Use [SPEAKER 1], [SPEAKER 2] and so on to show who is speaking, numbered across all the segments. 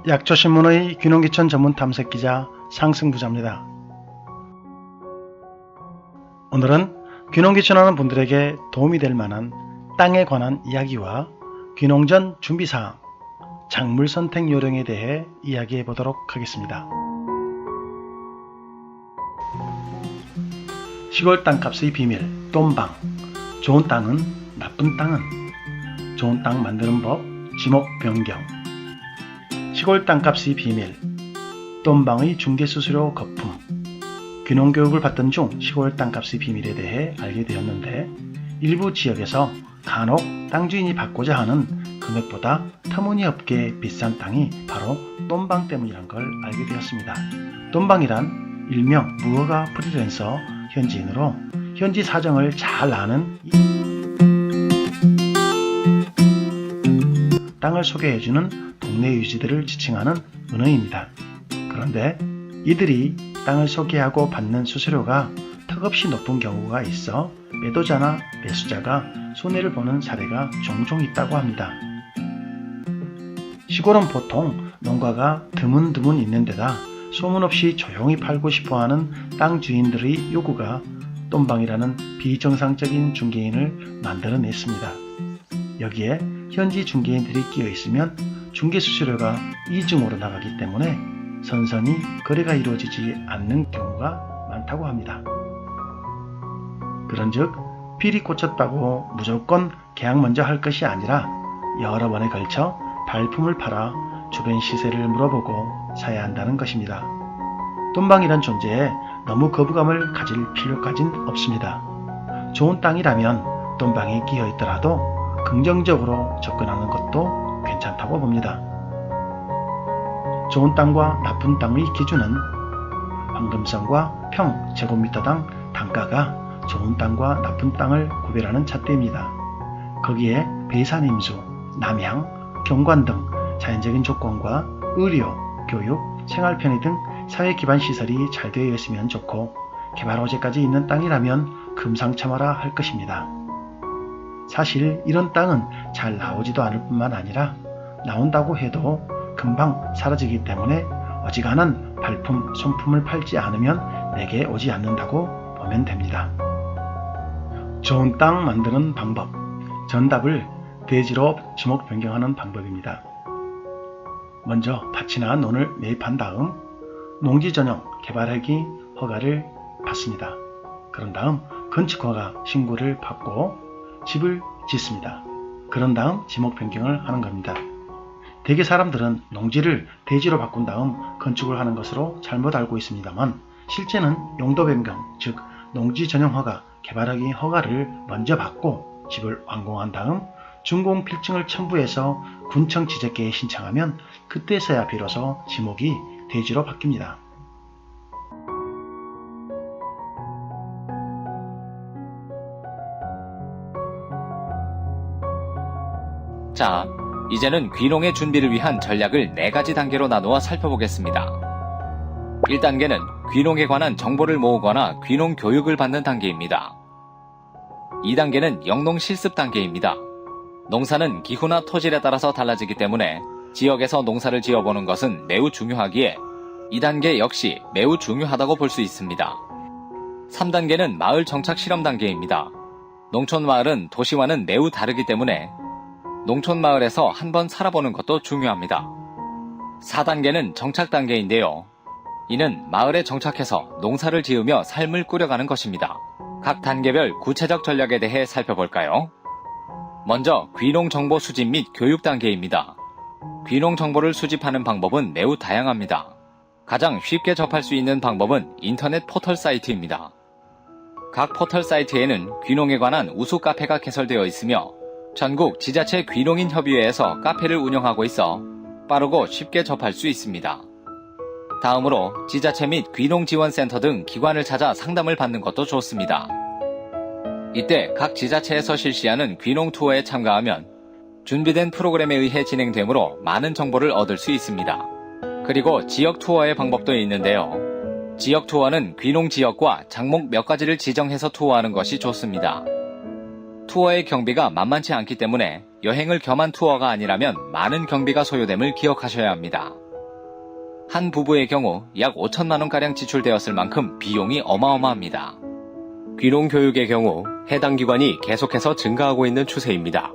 [SPEAKER 1] 약초신문의 귀농귀촌 전문 탐색기자 상승부자입니다. 오늘은 귀농귀촌하는 분들에게 도움이 될 만한 땅에 관한 이야기와 귀농 전 준비사항, 작물 선택 요령에 대해 이야기해 보도록 하겠습니다. 시골 땅값의 비밀, 똠방. 좋은 땅은, 나쁜 땅은. 좋은 땅 만드는 법, 지목 변경. 시골 땅값의 비밀, 똠방의 중개수수료 거품. 귀농교육을 받던 중 시골 땅값의 비밀에 대해 알게 되었는데, 일부 지역에서 간혹 땅 주인이 받고자 하는 금액보다 터무니없게 비싼 땅이 바로 똠방 때문이란 걸 알게 되었습니다. 똠방이란 일명 무허가 프리랜서 현지인으로 현지 사정을 잘 아는 땅을 소개해주는 동네 유지들을 지칭하는 은어입니다. 그런데 이들이 땅을 소개하고 받는 수수료가 턱없이 높은 경우가 있어 매도자나 매수자가 손해를 보는 사례가 종종 있다고 합니다. 시골은 보통 농가가 드문드문 있는 데다 소문없이 조용히 팔고 싶어하는 땅 주인들의 요구가 똠방이라는 비정상적인 중개인을 만들어냈습니다. 여기에 현지 중개인들이 끼어 있으면 중개 수수료가 이중으로 나가기 때문에 선선히 거래가 이루어지지 않는 경우가 많다고 합니다. 그런즉 필이 꽂혔다고 무조건 계약 먼저 할 것이 아니라 여러 번에 걸쳐 발품을 팔아 주변 시세를 물어보고 사야 한다는 것입니다. 똠방이란 존재에 너무 거부감을 가질 필요까진 없습니다. 좋은 땅이라면 똠방이 끼어 있더라도 긍정적으로 접근하는 것도 괜찮다고 봅니다. 좋은 땅과 나쁜 땅의 기준은 황금성과 평 제곱미터당 단가가 좋은 땅과 나쁜 땅을 구별하는 잣대입니다. 거기에 배산임수, 남향, 경관 등 자연적인 조건과 의료, 교육, 생활편의 등 사회기반 시설이 잘 되어 있으면 좋고, 개발 호재까지 있는 땅이라면 금상첨화라 할 것입니다. 사실 이런 땅은 잘 나오지도 않을 뿐만 아니라 나온다고 해도 금방 사라지기 때문에 어지간한 발품, 손품을 팔지 않으면 내게 오지 않는다고 보면 됩니다. 좋은 땅 만드는 방법. 정답을 대지로 지목 변경하는 방법입니다. 먼저 밭이나 논을 매입한 다음 농지 전용 개발하기 허가를 받습니다. 그런 다음 건축허가 신고를 받고 집을 짓습니다. 그런 다음 지목 변경을 하는 겁니다. 대개 사람들은 농지를 대지로 바꾼 다음 건축을 하는 것으로 잘못 알고 있습니다만, 실제는 용도 변경, 즉 농지 전용 허가, 개발하기 허가를 먼저 받고 집을 완공한 다음 준공 필증을 첨부해서 군청 지적계에 신청하면 그때서야 비로소 지목이 대지로 바뀝니다.
[SPEAKER 2] 자, 이제는 귀농의 준비를 위한 전략을 4가지 단계로 나누어 살펴보겠습니다. 1단계는 귀농에 관한 정보를 모으거나 귀농 교육을 받는 단계입니다. 2단계는 영농 실습 단계입니다. 농사는 기후나 토질에 따라서 달라지기 때문에 지역에서 농사를 지어보는 것은 매우 중요하기에 2단계 역시 매우 중요하다고 볼 수 있습니다. 3단계는 마을 정착 실험 단계입니다. 농촌 마을은 도시와는 매우 다르기 때문에 농촌 마을에서 한번 살아보는 것도 중요합니다. 4단계는 정착 단계인데요. 이는 마을에 정착해서 농사를 지으며 삶을 꾸려가는 것입니다. 각 단계별 구체적 전략에 대해 살펴볼까요? 먼저 귀농 정보 수집 및 교육 단계입니다. 귀농 정보를 수집하는 방법은 매우 다양합니다. 가장 쉽게 접할 수 있는 방법은 인터넷 포털 사이트입니다. 각 포털 사이트에는 귀농에 관한 우수 카페가 개설되어 있으며 전국 지자체 귀농인 협의회에서 카페를 운영하고 있어 빠르고 쉽게 접할 수 있습니다. 다음으로 지자체 및 귀농지원센터 등 기관을 찾아 상담을 받는 것도 좋습니다. 이때 각 지자체에서 실시하는 귀농 투어에 참가하면 준비된 프로그램에 의해 진행되므로 많은 정보를 얻을 수 있습니다. 그리고 지역 투어의 방법도 있는데요. 지역 투어는 귀농 지역과 장목 몇 가지를 지정해서 투어하는 것이 좋습니다. 투어의 경비가 만만치 않기 때문에 여행을 겸한 투어가 아니라면 많은 경비가 소요됨을 기억하셔야 합니다. 한 부부의 경우 약 5천만원가량 지출되었을 만큼 비용이 어마어마합니다. 귀농교육의 경우 해당 기관이 계속해서 증가하고 있는 추세입니다.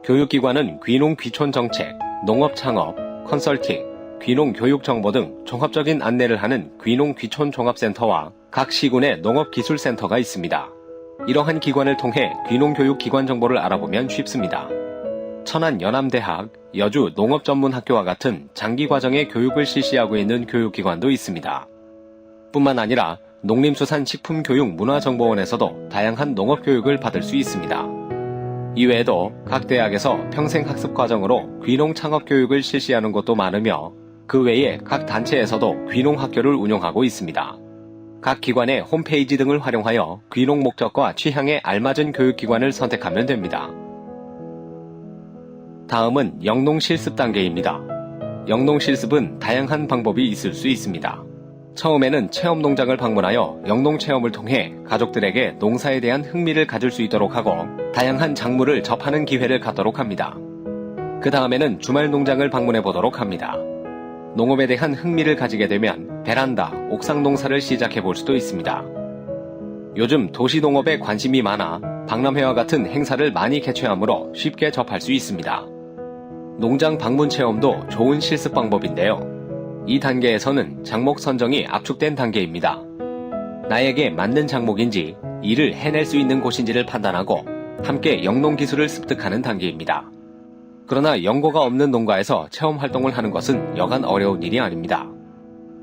[SPEAKER 2] 교육기관은 귀농 귀촌 정책, 농업 창업, 컨설팅, 귀농 교육 정보 등 종합적인 안내를 하는 귀농 귀촌 종합센터와 각 시군의 농업기술센터가 있습니다. 이러한 기관을 통해 귀농교육 기관 정보를 알아보면 쉽습니다. 천안연암대학, 여주 농업전문학교와 같은 장기과정의 교육을 실시하고 있는 교육기관도 있습니다. 뿐만 아니라 농림수산식품교육문화정보원에서도 다양한 농업교육을 받을 수 있습니다. 이외에도 각 대학에서 평생학습과정으로 귀농 창업교육을 실시하는 곳도 많으며 그 외에 각 단체에서도 귀농학교를 운영하고 있습니다. 각 기관의 홈페이지 등을 활용하여 귀농 목적과 취향에 알맞은 교육기관을 선택하면 됩니다. 다음은 영농실습 단계입니다. 영농실습은 다양한 방법이 있을 수 있습니다. 처음에는 체험농장을 방문하여 영농체험을 통해 가족들에게 농사에 대한 흥미를 가질 수 있도록 하고 다양한 작물을 접하는 기회를 갖도록 합니다. 그 다음에는 주말 농장을 방문해 보도록 합니다. 농업에 대한 흥미를 가지게 되면 베란다, 옥상 농사를 시작해 볼 수도 있습니다. 요즘 도시농업에 관심이 많아 박람회와 같은 행사를 많이 개최하므로 쉽게 접할 수 있습니다. 농장 방문 체험도 좋은 실습 방법인데요. 이 단계에서는 작목 선정이 압축된 단계입니다. 나에게 맞는 작목인지 일을 해낼 수 있는 곳인지를 판단하고 함께 영농 기술을 습득하는 단계입니다. 그러나 연고가 없는 농가에서 체험 활동을 하는 것은 여간 어려운 일이 아닙니다.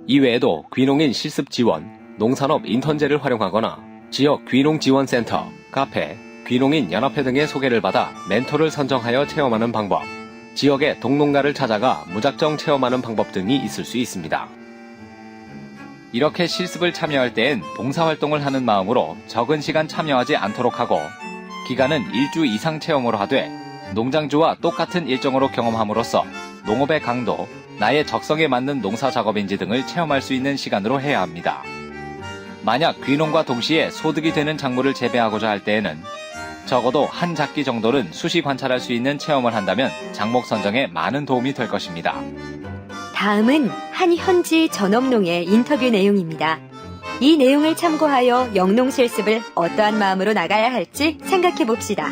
[SPEAKER 2] 이외에도 귀농인 실습 지원, 농산업 인턴제를 활용하거나 지역 귀농지원센터, 카페, 귀농인 연합회 등의 소개를 받아 멘토를 선정하여 체험하는 방법, 지역의 동농가를 찾아가 무작정 체험하는 방법 등이 있을 수 있습니다. 이렇게 실습을 참여할 때엔 봉사활동을 하는 마음으로 적은 시간 참여하지 않도록 하고 기간은 1주 이상 체험으로 하되 농장주와 똑같은 일정으로 경험함으로써 농업의 강도, 나의 적성에 맞는 농사 작업인지 등을 체험할 수 있는 시간으로 해야 합니다. 만약 귀농과 동시에 소득이 되는 작물을 재배하고자 할 때에는 적어도 한 작기 정도는 수시 관찰할 수 있는 체험을 한다면 작목 선정에 많은 도움이 될 것입니다.
[SPEAKER 3] 다음은 한 현지 전업농의 인터뷰 내용입니다. 이 내용을 참고하여 영농 실습을 어떠한 마음으로 나가야 할지 생각해 봅시다.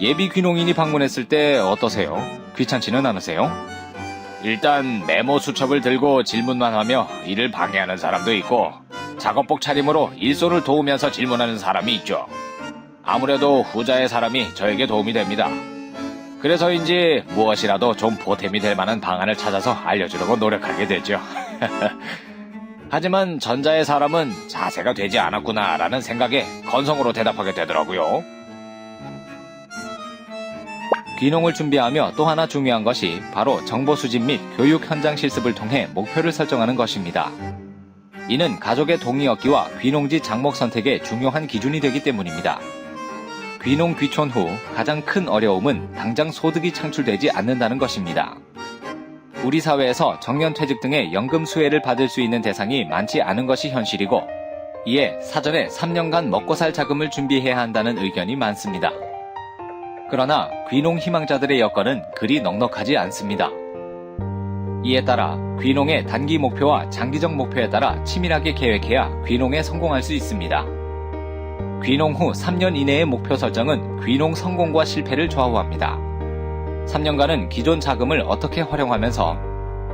[SPEAKER 2] 예비 귀농인이 방문했을 때 어떠세요? 귀찮지는 않으세요? 일단 메모 수첩을 들고 질문만 하며 일을 방해하는 사람도 있고 작업복 차림으로 일손을 도우면서 질문하는 사람이 있죠. 아무래도 후자의 사람이 저에게 도움이 됩니다. 그래서인지 무엇이라도 좀 보탬이 될 만한 방안을 찾아서 알려주려고 노력하게 되죠. 하지만 전자의 사람은 자세가 되지 않았구나 라는 생각에 건성으로 대답하게 되더라고요. 귀농을 준비하며 또 하나 중요한 것이 바로 정보 수집 및 교육 현장 실습을 통해 목표를 설정하는 것입니다. 이는 가족의 동의 얻기와 귀농지 작목 선택의 중요한 기준이 되기 때문입니다. 귀농 귀촌 후 가장 큰 어려움은 당장 소득이 창출되지 않는다는 것입니다. 우리 사회에서 정년퇴직 등의 연금 수혜를 받을 수 있는 대상이 많지 않은 것이 현실이고 이에 사전에 3년간 먹고 살 자금을 준비해야 한다는 의견이 많습니다. 그러나 귀농 희망자들의 여건은 그리 넉넉하지 않습니다. 이에 따라 귀농의 단기 목표와 장기적 목표에 따라 치밀하게 계획해야 귀농에 성공할 수 있습니다. 귀농 후 3년 이내의 목표 설정은 귀농 성공과 실패를 좌우합니다. 3년간은 기존 자금을 어떻게 활용하면서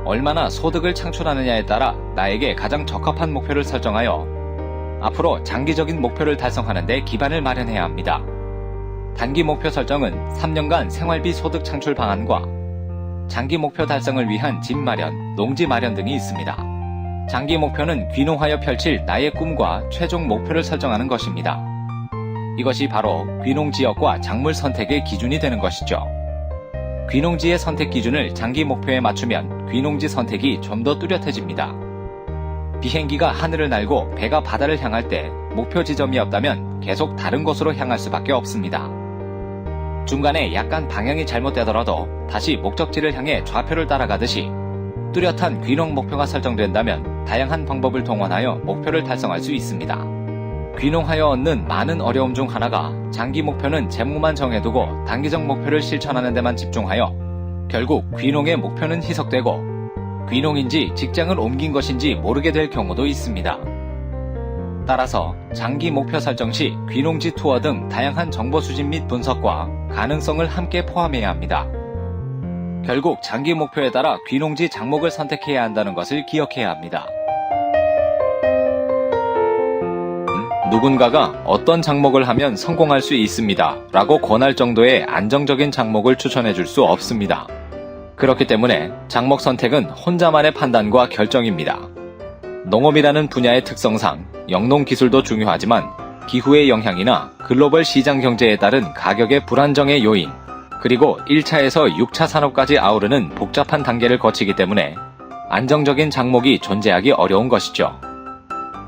[SPEAKER 2] 얼마나 소득을 창출하느냐에 따라 나에게 가장 적합한 목표를 설정하여 앞으로 장기적인 목표를 달성하는 데 기반을 마련해야 합니다. 단기 목표 설정은 3년간 생활비 소득 창출 방안과 장기 목표 달성을 위한 집 마련, 농지 마련 등이 있습니다. 장기 목표는 귀농하여 펼칠 나의 꿈과 최종 목표를 설정하는 것입니다. 이것이 바로 귀농지역과 작물 선택의 기준이 되는 것이죠. 귀농지의 선택 기준을 장기 목표에 맞추면 귀농지 선택이 좀 더 뚜렷해집니다. 비행기가 하늘을 날고 배가 바다를 향할 때 목표 지점이 없다면 계속 다른 곳으로 향할 수밖에 없습니다. 중간에 약간 방향이 잘못되더라도 다시 목적지를 향해 좌표를 따라가듯이 뚜렷한 귀농 목표가 설정된다면 다양한 방법을 동원하여 목표를 달성할 수 있습니다. 귀농하여 얻는 많은 어려움 중 하나가 장기 목표는 재무만 정해두고 단기적 목표를 실천하는 데만 집중하여 결국 귀농의 목표는 희석되고 귀농인지 직장을 옮긴 것인지 모르게 될 경우도 있습니다. 따라서 장기 목표 설정 시 귀농지 투어 등 다양한 정보 수집 및 분석과 가능성을 함께 포함해야 합니다. 결국 장기 목표에 따라 귀농지 장목을 선택해야 한다는 것을 기억해야 합니다. 누군가가 어떤 장목을 하면 성공할 수 있습니다 라고 권할 정도의 안정적인 장목을 추천해 줄 수 없습니다. 그렇기 때문에 장목 선택은 혼자만의 판단과 결정입니다. 농업이라는 분야의 특성상 영농 기술도 중요하지만 기후의 영향이나 글로벌 시장 경제에 따른 가격의 불안정의 요인, 그리고 1차에서 6차 산업까지 아우르는 복잡한 단계를 거치기 때문에 안정적인 장목이 존재하기 어려운 것이죠.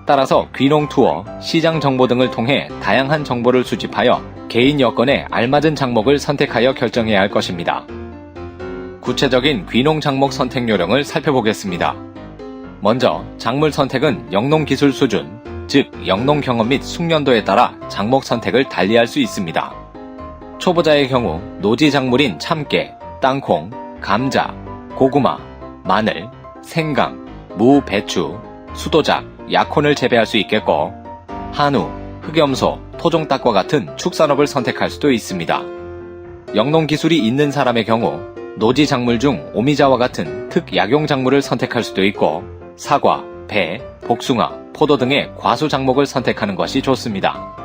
[SPEAKER 2] 따라서 귀농 투어, 시장 정보 등을 통해 다양한 정보를 수집하여 개인 여건에 알맞은 장목을 선택하여 결정해야 할 것입니다. 구체적인 귀농 장목 선택 요령을 살펴보겠습니다. 먼저 작물 선택은 영농 기술 수준, 즉 영농 경험 및 숙련도에 따라 장목 선택을 달리할 수 있습니다. 초보자의 경우 노지 작물인 참깨, 땅콩, 감자, 고구마, 마늘, 생강, 무, 배추, 수도작, 약혼을 재배할 수 있겠고, 한우, 흑염소, 토종닭과 같은 축산업을 선택할 수도 있습니다. 영농 기술이 있는 사람의 경우 노지 작물 중 오미자와 같은 특약용 작물을 선택할 수도 있고, 사과, 배, 복숭아, 포도 등의 과수 작목을 선택하는 것이 좋습니다.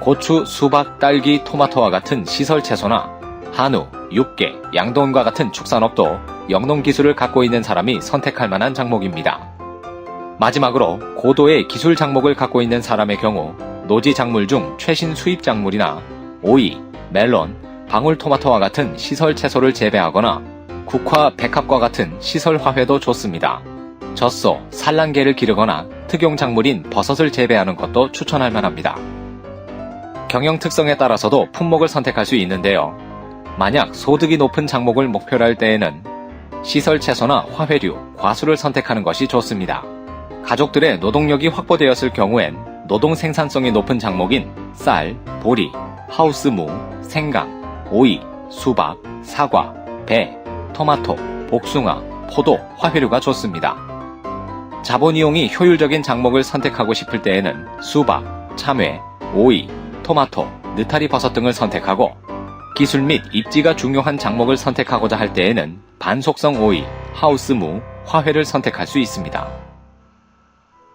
[SPEAKER 2] 고추, 수박, 딸기, 토마토와 같은 시설 채소나 한우, 육개, 양동과 같은 축산업도 영농 기술을 갖고 있는 사람이 선택할 만한 작목입니다. 마지막으로 고도의 기술 작목을 갖고 있는 사람의 경우 노지 작물 중 최신 수입 작물이나 오이, 멜론, 방울토마토와 같은 시설 채소를 재배하거나 국화, 백합과 같은 시설 화훼도 좋습니다. 젖소, 산란개를 기르거나 특용 작물인 버섯을 재배하는 것도 추천할 만합니다. 경영 특성에 따라서도 품목을 선택할 수 있는데요. 만약 소득이 높은 작목을 목표로 할 때에는 시설 채소나 화훼류, 과수를 선택하는 것이 좋습니다. 가족들의 노동력이 확보되었을 경우엔 노동 생산성이 높은 작목인 쌀, 보리, 하우스무, 생강, 오이, 수박, 사과, 배, 토마토, 복숭아, 포도, 화훼류가 좋습니다. 자본 이용이 효율적인 작목을 선택하고 싶을 때에는 수박, 참외, 오이, 토마토, 느타리 버섯 등을 선택하고, 기술 및 입지가 중요한 작목을 선택하고자 할 때에는 반속성 오이, 하우스무, 화훼를 선택할 수 있습니다.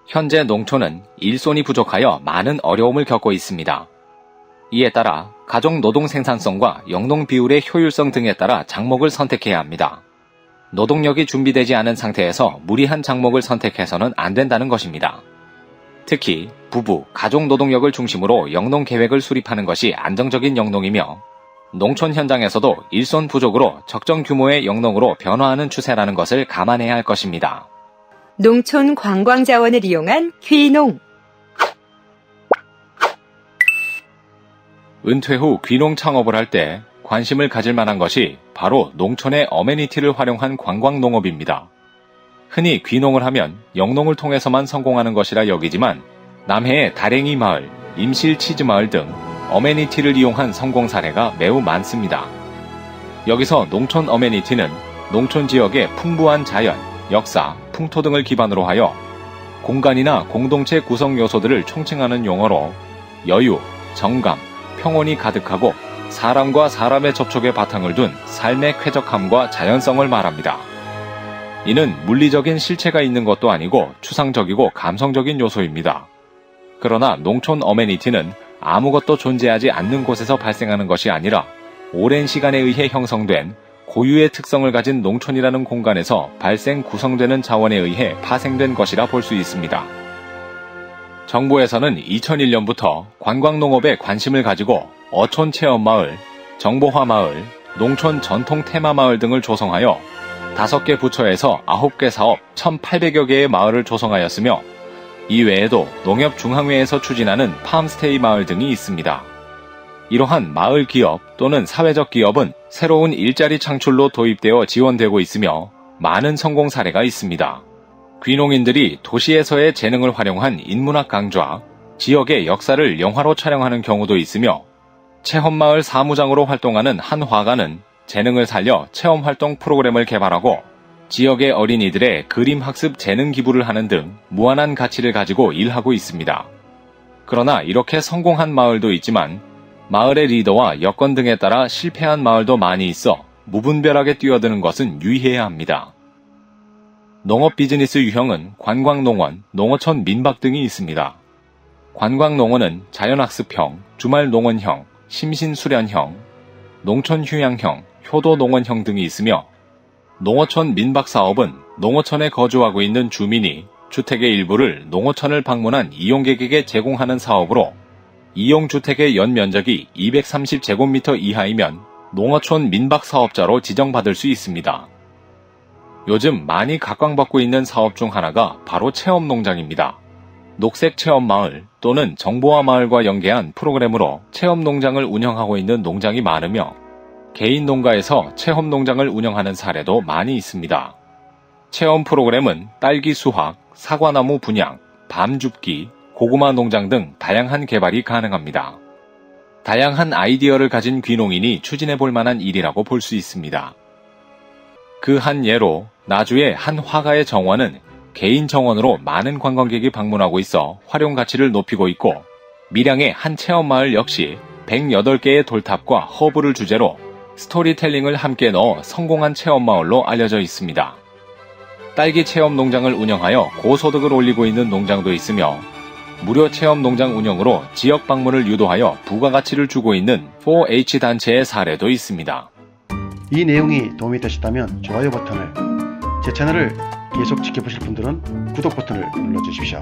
[SPEAKER 2] 현재 농촌은 일손이 부족하여 많은 어려움을 겪고 있습니다. 이에 따라 가족 노동 생산성과 영농 비율의 효율성 등에 따라 작목을 선택해야 합니다. 노동력이 준비되지 않은 상태에서 무리한 작목을 선택해서는 안 된다는 것입니다. 특히 부부, 가족 노동력을 중심으로 영농 계획을 수립하는 것이 안정적인 영농이며, 농촌 현장에서도 일손 부족으로 적정 규모의 영농으로 변화하는 추세라는 것을 감안해야 할 것입니다.
[SPEAKER 3] 농촌 관광 자원을 이용한 귀농.
[SPEAKER 2] 은퇴 후 귀농 창업을 할 때 관심을 가질 만한 것이 바로 농촌의 어메니티를 활용한 관광 농업입니다. 흔히 귀농을 하면 영농을 통해서만 성공하는 것이라 여기지만 남해의 다랭이 마을, 임실 치즈 마을 등 어메니티를 이용한 성공 사례가 매우 많습니다. 여기서 농촌 어메니티는 농촌 지역의 풍부한 자연, 역사, 풍토 등을 기반으로 하여 공간이나 공동체 구성 요소들을 총칭하는 용어로 여유, 정감, 평온이 가득하고 사람과 사람의 접촉에 바탕을 둔 삶의 쾌적함과 자연성을 말합니다. 이는 물리적인 실체가 있는 것도 아니고 추상적이고 감성적인 요소입니다. 그러나 농촌 어메니티는 아무것도 존재하지 않는 곳에서 발생하는 것이 아니라 오랜 시간에 의해 형성된 고유의 특성을 가진 농촌이라는 공간에서 발생 구성되는 자원에 의해 파생된 것이라 볼 수 있습니다. 정부에서는 2001년부터 관광농업에 관심을 가지고 어촌체험마을, 정보화마을, 농촌 전통 테마마을 등을 조성하여 5개 부처에서 9개 사업 1,800여 개의 마을을 조성하였으며, 이외에도 농협중앙회에서 추진하는 팜스테이 마을 등이 있습니다. 이러한 마을 기업 또는 사회적 기업은 새로운 일자리 창출로 도입되어 지원되고 있으며 많은 성공 사례가 있습니다. 귀농인들이 도시에서의 재능을 활용한 인문학 강좌, 지역의 역사를 영화로 촬영하는 경우도 있으며, 체험마을 사무장으로 활동하는 한 화가는 재능을 살려 체험활동 프로그램을 개발하고 지역의 어린이들의 그림 학습 재능 기부를 하는 등 무한한 가치를 가지고 일하고 있습니다. 그러나 이렇게 성공한 마을도 있지만 마을의 리더와 여건 등에 따라 실패한 마을도 많이 있어 무분별하게 뛰어드는 것은 유의해야 합니다. 농업 비즈니스 유형은 관광농원, 농어촌 민박 등이 있습니다. 관광농원은 자연학습형, 주말농원형, 심신수련형, 농촌휴양형, 효도농원형 등이 있으며 농어촌 민박사업은 농어촌에 거주하고 있는 주민이 주택의 일부를 농어촌을 방문한 이용객에게 제공하는 사업으로 이용주택의 연면적이 230제곱미터 이하이면 농어촌 민박사업자로 지정받을 수 있습니다. 요즘 많이 각광받고 있는 사업 중 하나가 바로 체험농장입니다. 녹색체험마을 또는 정보화마을과 연계한 프로그램으로 체험농장을 운영하고 있는 농장이 많으며 개인 농가에서 체험농장을 운영하는 사례도 많이 있습니다. 체험 프로그램은 딸기 수확, 사과나무 분양, 밤 줍기, 고구마 농장 등 다양한 개발이 가능합니다. 다양한 아이디어를 가진 귀농인이 추진해 볼 만한 일이라고 볼 수 있습니다. 그 한 예로 나주의 한 화가의 정원은 개인 정원으로 많은 관광객이 방문하고 있어 활용 가치를 높이고 있고, 밀양의 한 체험마을 역시 108개의 돌탑과 허브를 주제로 스토리텔링을 함께 넣어 성공한 체험마을로 알려져 있습니다. 딸기 체험 농장을 운영하여 고소득을 올리고 있는 농장도 있으며 무료 체험 농장 운영으로 지역 방문을 유도하여 부가가치를 주고 있는 4H 단체의 사례도 있습니다.
[SPEAKER 1] 이 내용이 도움이 되셨다면 좋아요 버튼을, 제 채널을 계속 지켜보실 분들은 구독 버튼을 눌러주십시오.